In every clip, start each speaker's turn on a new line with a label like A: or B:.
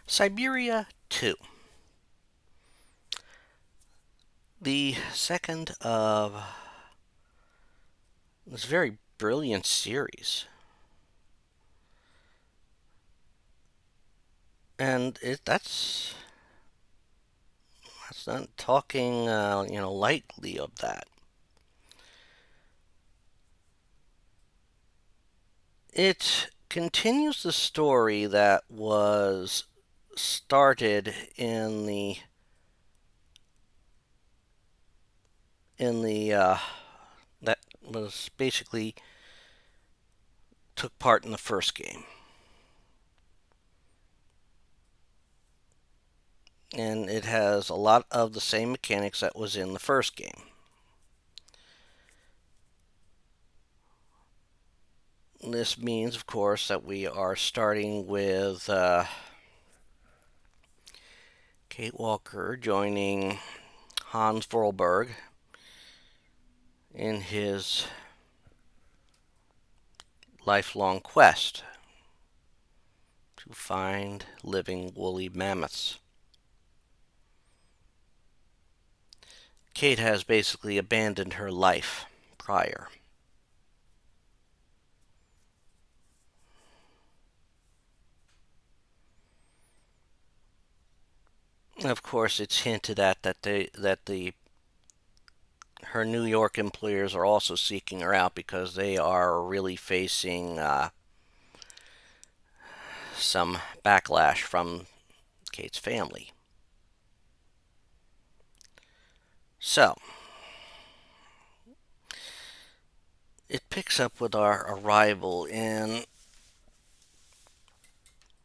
A: Syberia 2. The second of this very brilliant series. And that's not talking, lightly of that. It continues the story that was started in the that was basically took part in the first game. And it has a lot of the same mechanics that was in the first game. This means, of course, that we are starting with Kate Walker joining Hans Voralburg in his lifelong quest to find living woolly mammoths. Kate has basically abandoned her life prior. Of course, it's hinted at that her New York employers are also seeking her out because they are really facing some backlash from Kate's family. So, it picks up with our arrival in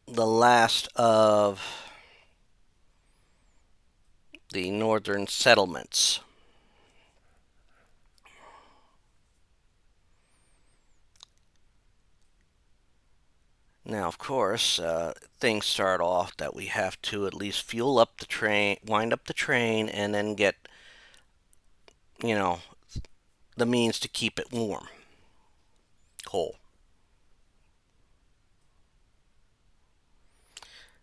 A: the last of the northern settlements. Now, of course, things start off that we have to at least fuel up the train, wind up the train, and then get, you know, the means to keep it warm. Coal.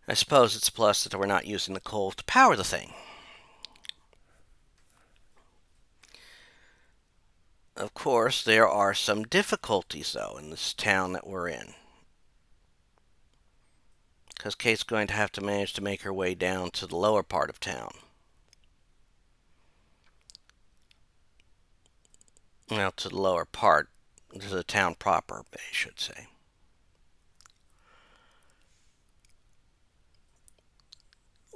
A: I suppose it's a plus that we're not using the coal to power the thing. Of course, there are some difficulties, though, in this town that we're in. Because Kate's going to have to manage to make her way down to the lower part of town. Well, to the lower part, to the town proper, I should say.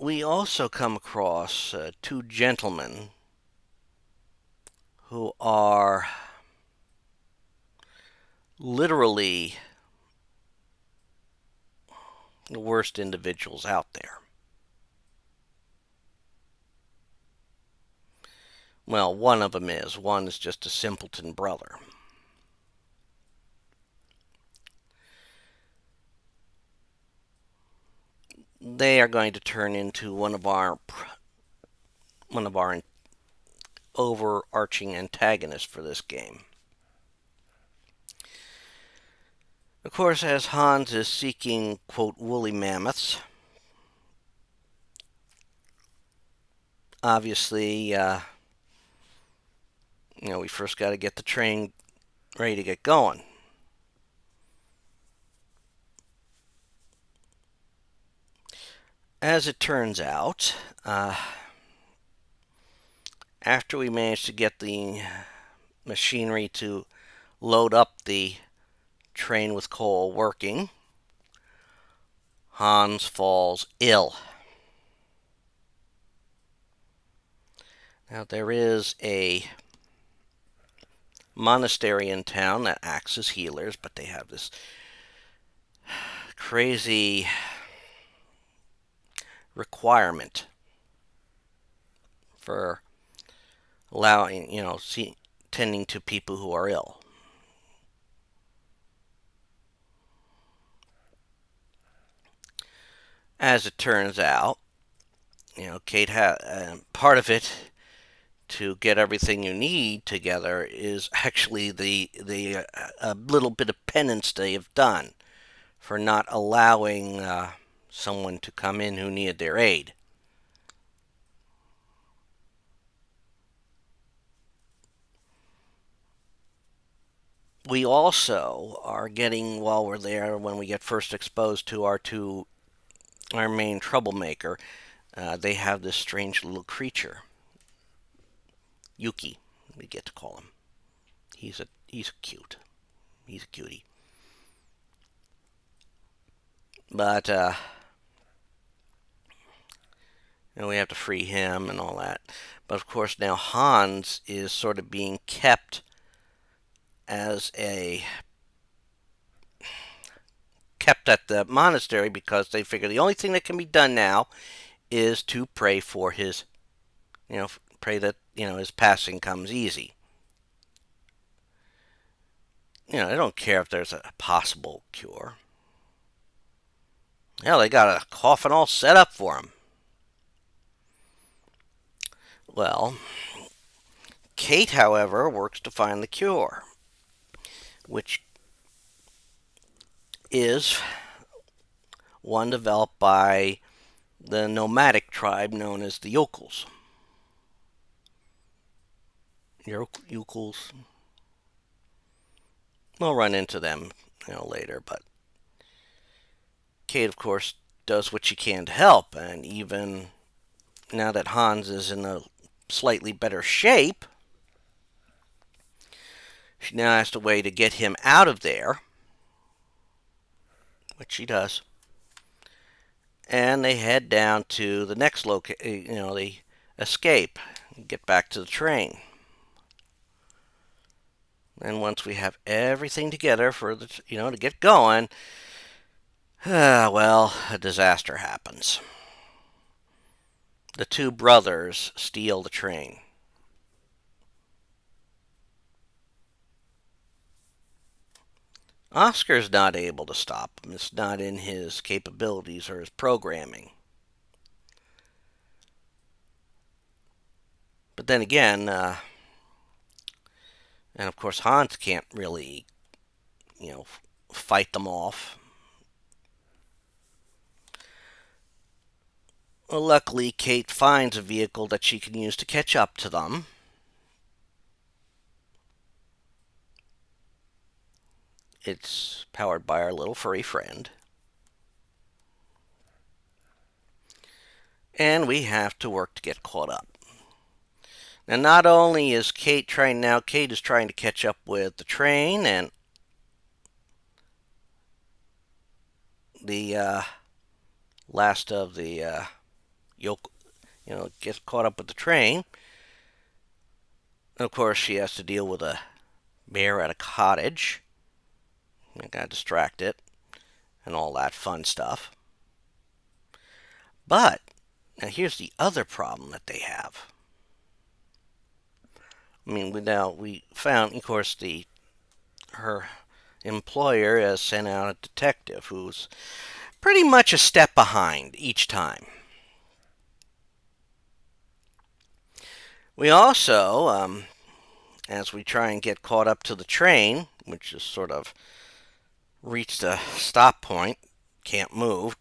A: We also come across two gentlemen who are literally the worst individuals out there. Well, one of them is. One is just a simpleton brother. They are going to turn into one of our overarching antagonists for this game. Of course, as Hans is seeking, quote, woolly mammoths, obviously, we first got to get the train ready to get going. As it turns out, after we manage to get the machinery to load up the train with coal working, Hans falls ill. Now, there is a monastery in town that acts as healers, but they have this crazy requirement for allowing, tending to people who are ill. As it turns out, Kate part of it to get everything you need together is actually the a little bit of penance they have done for not allowing someone to come in who needed their aid. We also are getting, while we're there, when we get first exposed to our main troublemaker, they have this strange little creature, Yuki. We get to call him. He's cute. He's a cutie. But we have to free him and all that. But of course now Hans is sort of being as a kept at the monastery because they figure the only thing that can be done now is to pray for his, pray that his passing comes easy. They don't care if there's a possible cure. Hell, they got a coffin all set up for him. Well, Kate, however, works to find the cure, which is one developed by the nomadic tribe known as the yokels. Yokels. We'll run into them, later, but Kate, of course, does what she can to help, and even now that Hans is in a slightly better shape, she now has a way to get him out of there, which she does. And they head down to the next location, they escape and get back to the train. And once we have everything together for to get going, well, a disaster happens. The two brothers steal the train. Oscar's not able to stop them. It's not in his capabilities or his programming. But then again, and of course Hans can't really, fight them off. Well, luckily, Kate finds a vehicle that she can use to catch up to them. It's powered by our little furry friend. And we have to work to get caught up. Now, not only is Kate is trying to catch up with the train and the last of the yoke, gets caught up with the train. Of course, she has to deal with a bear at a cottage. I got distracted and all that fun stuff. But now here's the other problem that they have. I mean, we found, of course, her employer has sent out a detective who's pretty much a step behind each time. We also, as we try and get caught up to the train, which is sort of reached a stop point, can't move,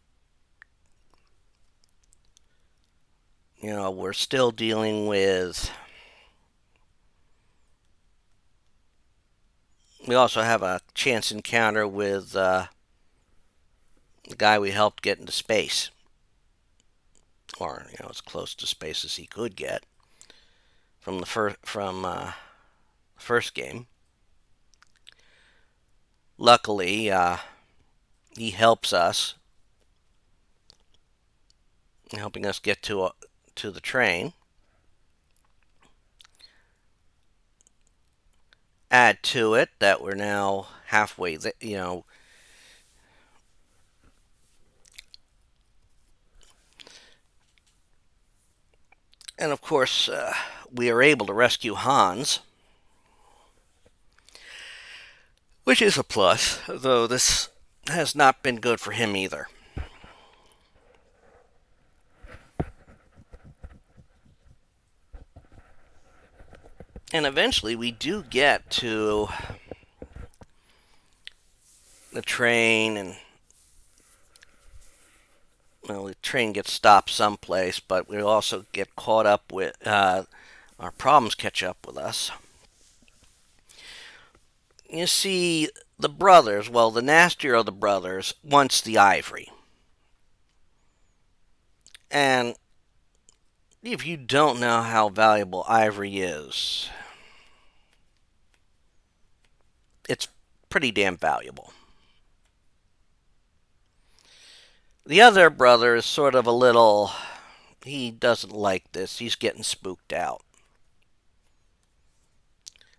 A: we're still dealing with. We also have a chance encounter with the guy we helped get into space, or as close to space as he could get from the first game. Luckily, he helps us, helping us get to the train. Add to it that we're now halfway there, and of course, we are able to rescue Hans, which is a plus, though this has not been good for him either. And eventually we do get to the train, and well, the train gets stopped someplace, but we also get caught up with our problems catch up with us. You see, the brothers, well, the nastier of the brothers wants the ivory. And if you don't know how valuable ivory is, it's pretty damn valuable. The other brother is sort of a little, he doesn't like this. He's getting spooked out.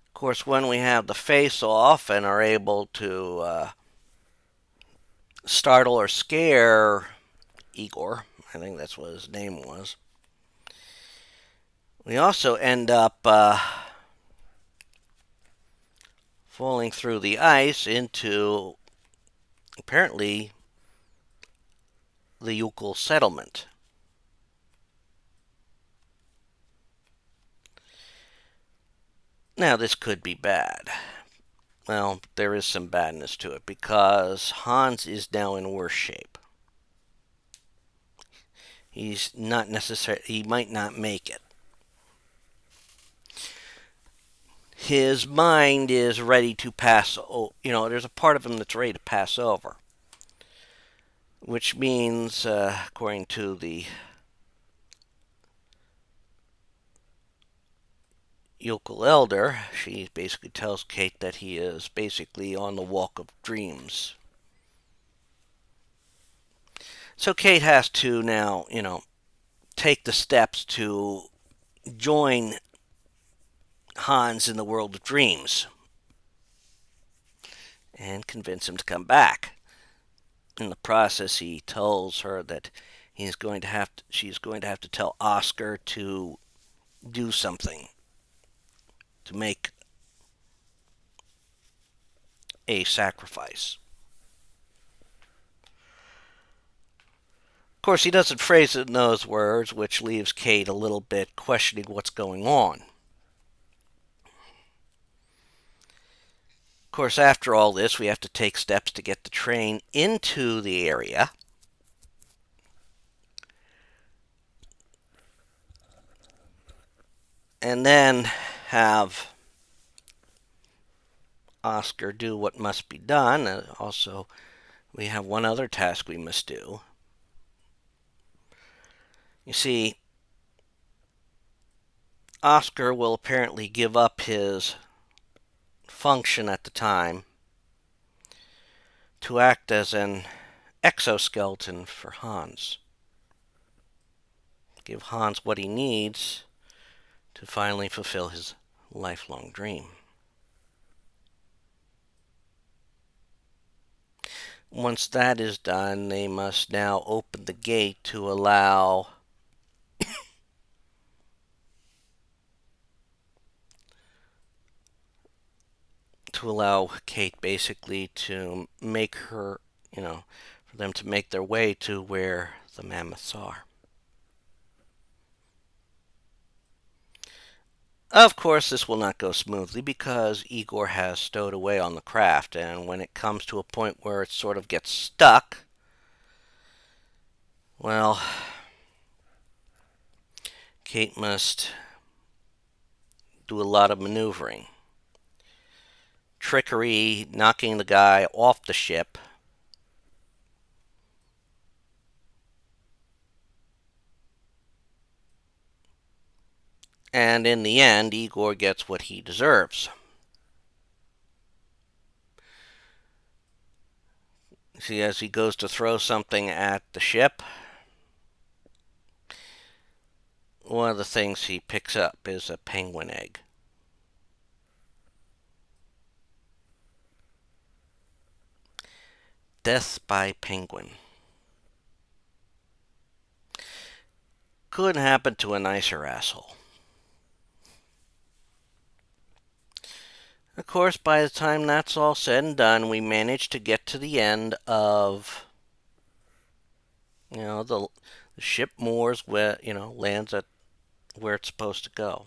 A: Of course, when we have the face off and are able to startle or scare Igor, I think that's what his name was, we also end up falling through the ice into apparently the Yukon settlement. Now, this could be bad. Well, there is some badness to it because Hans is now in worse shape. He's not necessarily, he might not make it. His mind is ready to pass, there's a part of him that's ready to pass over. Which means, according to the Yokel Elder, she basically tells Kate that he is basically on the walk of dreams. So Kate has to now, take the steps to join Hans in the world of dreams and convince him to come back. In the process, he tells her that she's going to have to tell Oscar to do something to make a sacrifice. Of course, he doesn't phrase it in those words, which leaves Kate a little bit questioning what's going on. Of course, after all this, we have to take steps to get the train into the area. And then have Oscar do what must be done. Also, we have one other task we must do. You see, Oscar will apparently give up his function at the time to act as an exoskeleton for Hans. Give Hans what he needs to finally fulfill his lifelong dream. Once that is done, they must now open the gate to allow Kate basically to make her, for them to make their way to where the mammoths are. Of course, this will not go smoothly because Igor has stowed away on the craft, and when it comes to a point where it sort of gets stuck, well, Kate must do a lot of maneuvering. Trickery, knocking the guy off the ship. And in the end, Igor gets what he deserves. See, as he goes to throw something at the ship, one of the things he picks up is a penguin egg. Death by penguin. Couldn't happen to a nicer asshole. Of course, by the time that's all said and done, we manage to get to the end of, the ship moors where, lands at where it's supposed to go.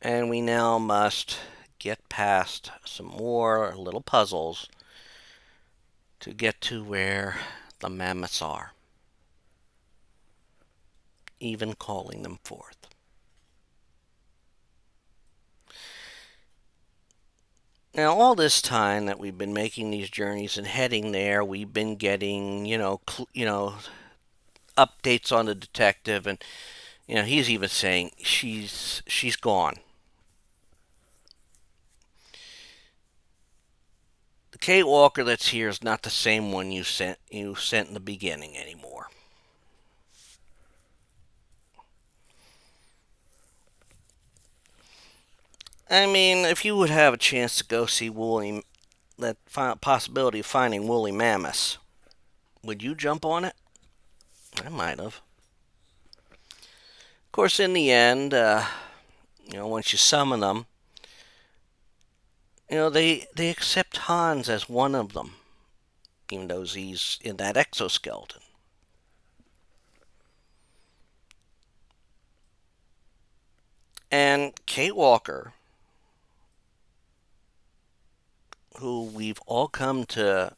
A: And we now must get past some more little puzzles to get to where the mammoths are, even calling them forth. Now, all this time that we've been making these journeys and heading there, we've been getting, updates on the detective, and he's even saying she's gone. The Kate Walker that's here is not the same one you sent in the beginning anymore. I mean, if you would have a chance to go see Woolly, that possibility of finding woolly mammoths, would you jump on it? I might have. Of course, in the end, once you summon them, they accept Hans as one of them, even though he's in that exoskeleton. And Kate Walker, who we've all come to,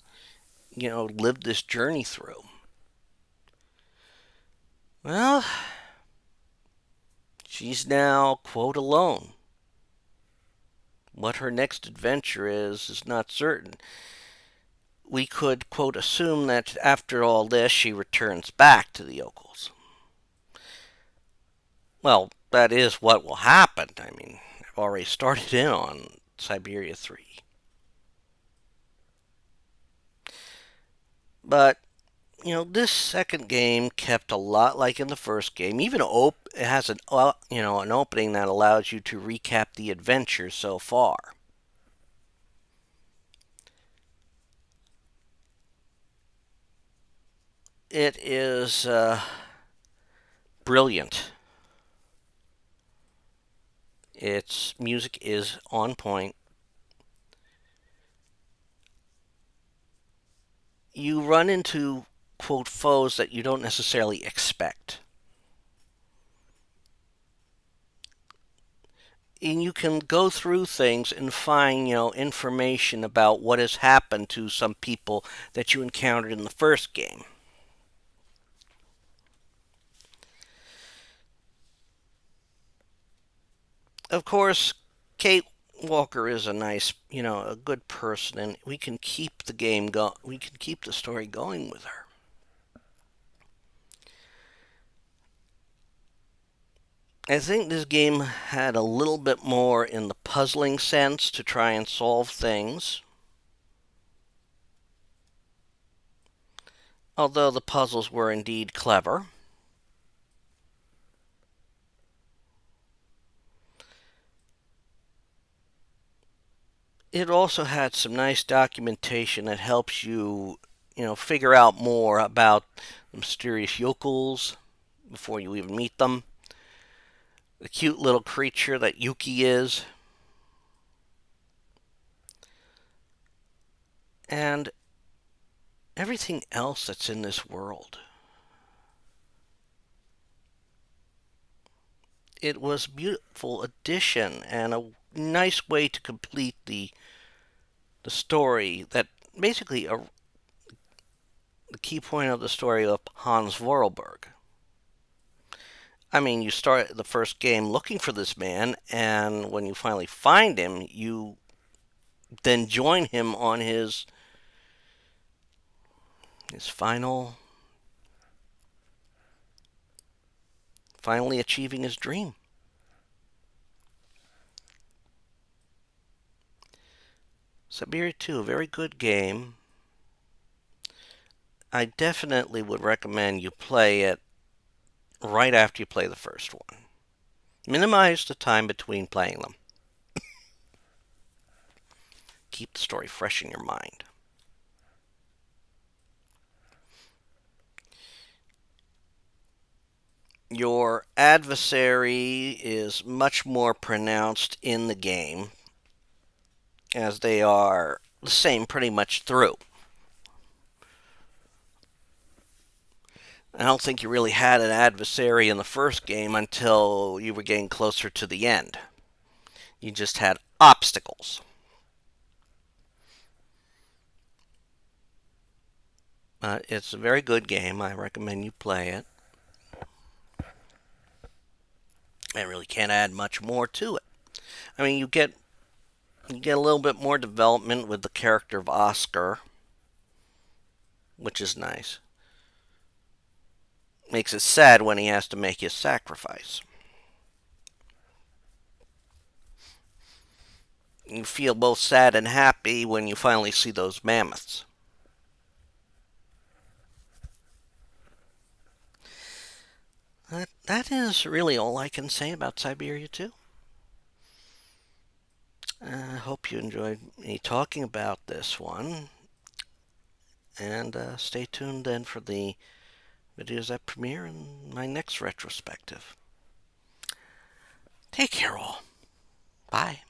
A: live this journey through. Well, she's now, quote, alone. What her next adventure is not certain. We could, quote, assume that after all this she returns back to the Yokels. Well, that is what will happen. I mean, I've already started in on Syberia 3. But, this second game kept a lot like in the first game. Even it has an opening that allows you to recap the adventure so far. It is brilliant. Its music is on point. You run into, quote, foes that you don't necessarily expect. And you can go through things and find, information about what has happened to some people that you encountered in the first game. Of course, Kate Walker is a good person, and we can keep we can keep the story going with her. I think this game had a little bit more in the puzzling sense to try and solve things. Although the puzzles were indeed clever. It also had some nice documentation that helps you, figure out more about the mysterious yokels before you even meet them. The cute little creature that Yuki is. And everything else that's in this world. It was a beautiful addition and a nice way to complete the story that basically the key point of the story of Hans Voralburg. I mean, you start the first game looking for this man, and when you finally find him, you then join him on his finally achieving his dream. Syberia 2, a very good game. I definitely would recommend you play it right after you play the first one. Minimize the time between playing them. Keep the story fresh in your mind. Your adversary is much more pronounced in the game, as they are the same pretty much through. I don't think you really had an adversary in the first game until you were getting closer to the end. You just had obstacles. It's a very good game. I recommend you play it. I really can't add much more to it. I mean, you get a little bit more development with the character of Oscar, which is nice. Makes it sad when he has to make his sacrifice. You feel both sad and happy when you finally see those mammoths. That is really all I can say about Syberia 2. I hope you enjoyed me talking about this one. And stay tuned then for the videos that premiere in my next retrospective. Take care, all. Bye.